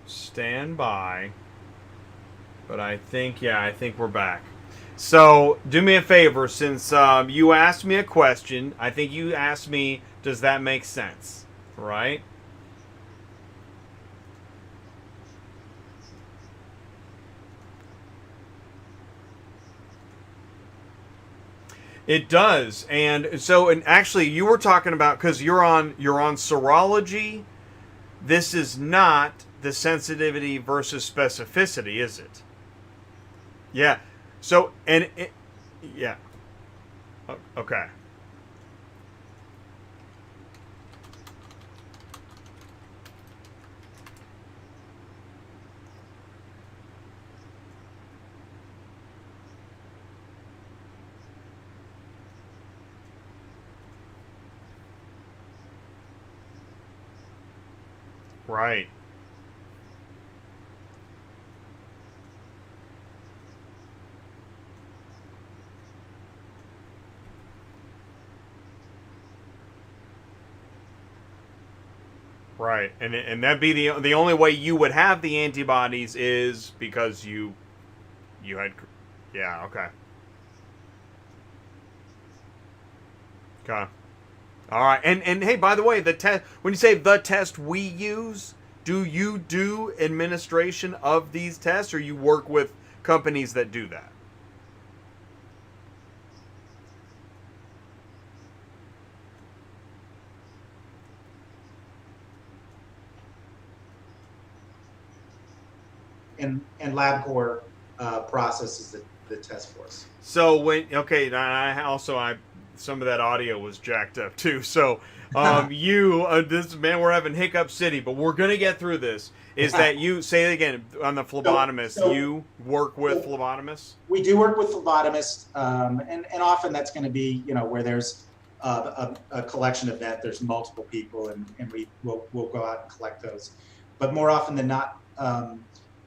Stand by. But I think, yeah, I think we're back. So do me a favor, since you asked me a question, I think you asked me, does that make sense? Right? It does, and so, and actually, you were talking about, because you're on serology. This is not the sensitivity versus specificity, is it? Yeah. So, and it, yeah. Okay. Right. Right. And that'd be the only way you would have the antibodies is because you had, yeah. Okay. Okay. All right. And hey, by the way, the test, when you say the test we use, do you do administration of these tests, or you work with companies that do that? And LabCorp processes the test for us. So when, okay, I also, I some of that audio was jacked up too. So you this, man, we're having hiccup city, but we're gonna get through this. Is that, you say it again, on the so, phlebotomist? so, You work with so phlebotomists? we do work with phlebotomists, and often that's going to be, where there's a collection event, there's multiple people, and we'll go out and collect those. But more often than not,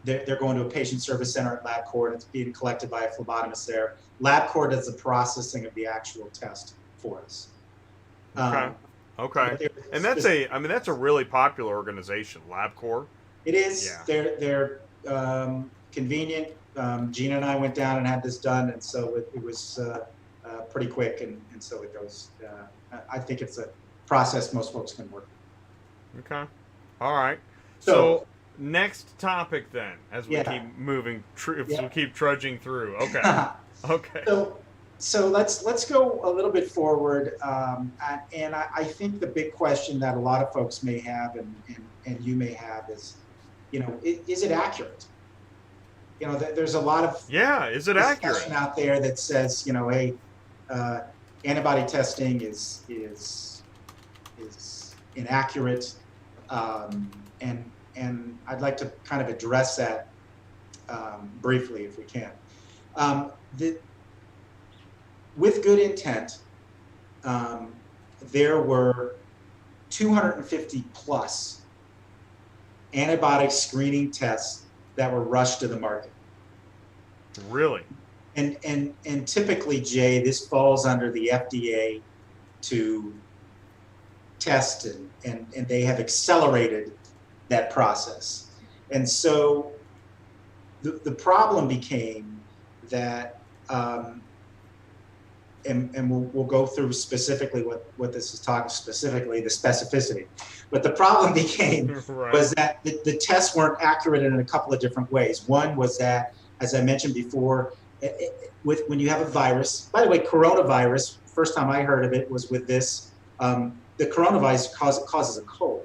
they're going to a patient service center at LabCorp, and it's being collected by a phlebotomist there. LabCorp does the processing of the actual test for us. Okay. Um, Okay. but there- And that's a, I mean, that's a really popular organization, LabCorp. It is. Yeah. They're convenient. Gina and I went down and had this done, and so it was pretty quick, and so it goes. I think it's a process most folks can work with. Okay. All right. So So next topic then, as we yeah, keep moving, as we yeah. keep trudging through. Okay. Okay. so so let's go a little bit forward, and I think the big question that a lot of folks may have, and you may have, is, is it accurate? There's a lot of Yeah. Is it discussion accurate? out there that says, hey, uh, antibody testing is inaccurate, and I'd like to kind of address that briefly, if we can. The, with good intent, um, there were 250 plus antibiotic screening tests that were rushed to the market. Really? And typically, Jay, this falls under the FDA to test, and they have accelerated that process. And so the problem became that, and we'll go through specifically what this is talking, specifically the specificity. But the problem became Right. was that the tests weren't accurate in a couple of different ways. One was that, as I mentioned before, when you have a virus, by the way, coronavirus, first time I heard of it was with this, the coronavirus causes a cold,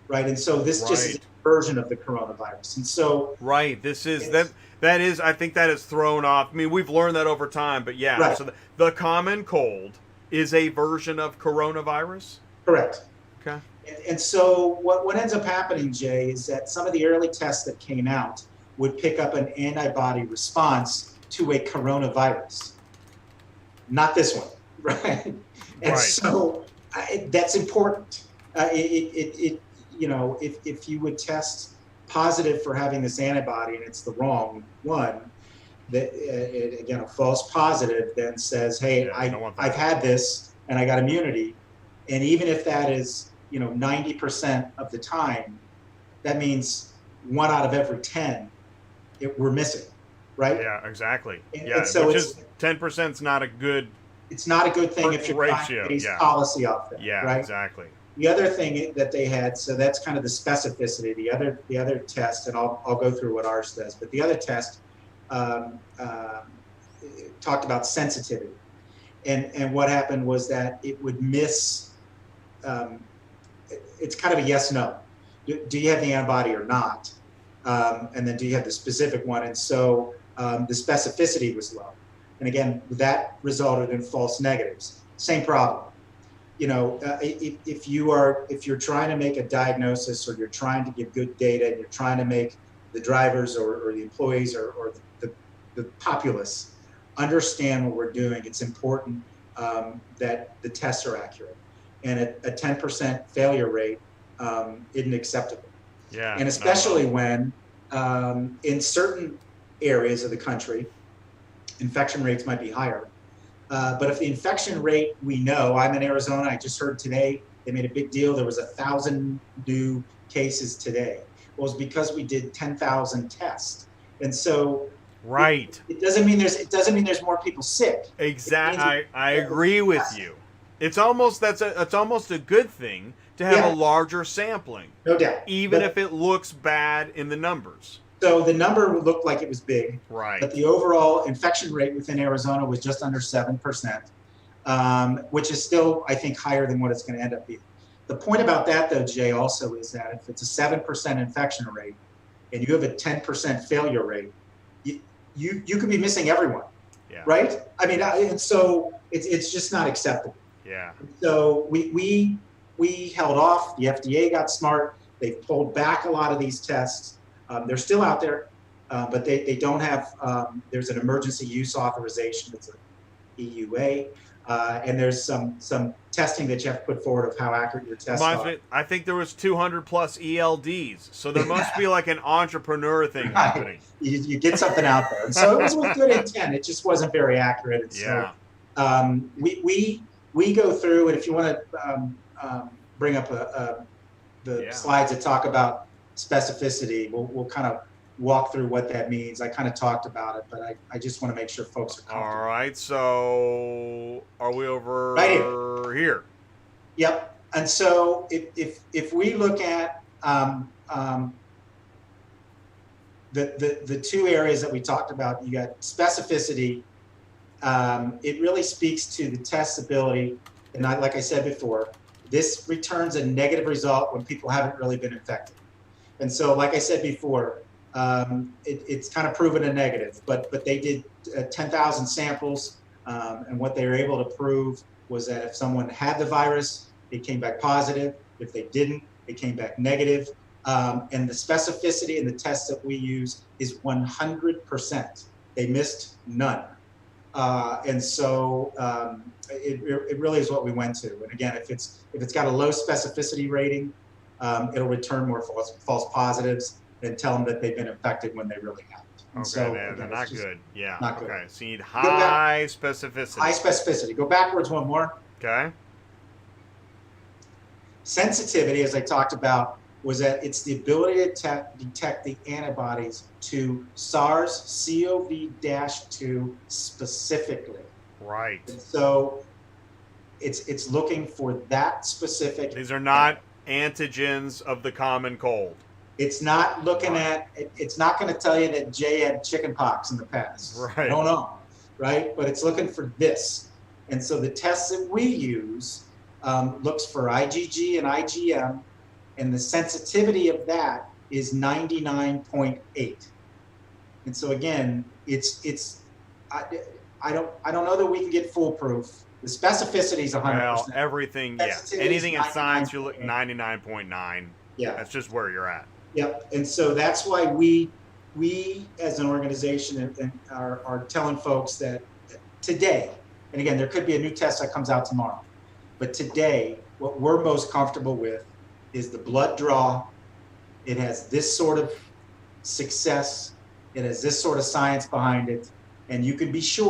right? And so this just is Right. a version of the coronavirus. And so Right. This is that. it's That is, I think that is thrown off. I mean, we've learned that over time, but yeah. right, So the common cold is a version of coronavirus. correct. Okay. And so what ends up happening, Jay, is that some of the early tests that came out would pick up an antibody response to a coronavirus, not this one, right? And Right. so that's important. If you would test positive for having this antibody and it's the wrong one, that again, a false positive then says, hey, Yeah. We don't want I've that. had this and I got immunity. And even if that is 90% of the time, that means 1 out of every 10 we're missing, right? Yeah, exactly. And so which is 10% is not a good it's not a good thing if you're trying ratio. to base policy off that, Yeah, right? exactly. The other thing that they had, so that's kind of the specificity. The other test, and I'll go through what ours says, but the other test talked about sensitivity, and what happened was that it would miss. It's kind of a yes no. Do you have the antibody or not? And then do you have the specific one? And so the specificity was low, and again that resulted in false negatives. Same problem. If you're trying to make a diagnosis, or you're trying to give good data, and you're trying to make the drivers or the employees or the populace understand what we're doing, it's important that the tests are accurate. And a 10% failure rate isn't acceptable. Yeah. And especially when in certain areas of the country, infection rates might be higher. But if the infection rate, we know, I'm in Arizona, I just heard today, they made a big deal, there was 1,000 new cases today. Well, it's because we did 10,000 tests. And so right. It doesn't mean there's more people sick. Exactly. I agree with you. It's almost a good thing to have a larger sampling. No doubt. Even if it looks bad in the numbers. So the number looked like it was big, right? But the overall infection rate within Arizona was just under 7%, which is still, I think, higher than what it's going to end up being. The point about that, though, Jay, also is that if it's a 7% infection rate and you have a 10% failure rate, you could be missing everyone, right? I mean, and so it's just not acceptable. Yeah. So we held off. The FDA got smart. They've pulled back a lot of these tests. They're still out there, but they don't have, there's an emergency use authorization. It's an EUA. And there's some testing that you have to put forward of how accurate your tests are. I think there was 200 plus ELDs. So there must be like an entrepreneur thing happening. You get something out there. And so it was with good intent. It just wasn't very accurate. And so we go through, and if you want to bring up the slides that talk about specificity, we'll kind of walk through what that means. I kind of talked about it, but I just want to make sure folks are comfortable. All right, so are we over right here? Yep. And so if we look at the two areas that we talked about, you got specificity. It really speaks to the test's ability, and like I said before, this returns a negative result when people haven't really been infected. And so, like I said before, it's kind of proven a negative, but they did 10,000 samples, and what they were able to prove was that if someone had the virus, it came back positive. If they didn't, it came back negative. And the specificity in the tests that we use is 100%. They missed none. And so it really is what we went to. And again, if it's got a low specificity rating, it'll return more false positives and tell them that they've been infected when they really haven't. And okay, so, man, they're not good. Yeah. Not good. Okay, so you need high specificity. High specificity. Go backwards one more. Okay. Sensitivity, as I talked about, was that it's the ability to detect the antibodies to SARS-CoV-2 specifically. Right. And so it's looking for that specific. These are not antigens of the common cold. It's not looking at. It's not going to tell you that Jay had chicken pox in the past. Right. I don't know, right? But it's looking for this. And so the tests that we use looks for IgG and IgM. And the sensitivity of that is 99.8. And so again, I don't know that we can get foolproof. The specificity is 100%. Well, everything, anything in science, you look 99.9. Yeah. That's just where you're at. Yep. And so that's why we as an organization are telling folks that today, and again, there could be a new test that comes out tomorrow, but today, what we're most comfortable with is the blood draw. It has this sort of success. It has this sort of science behind it. And you can be sure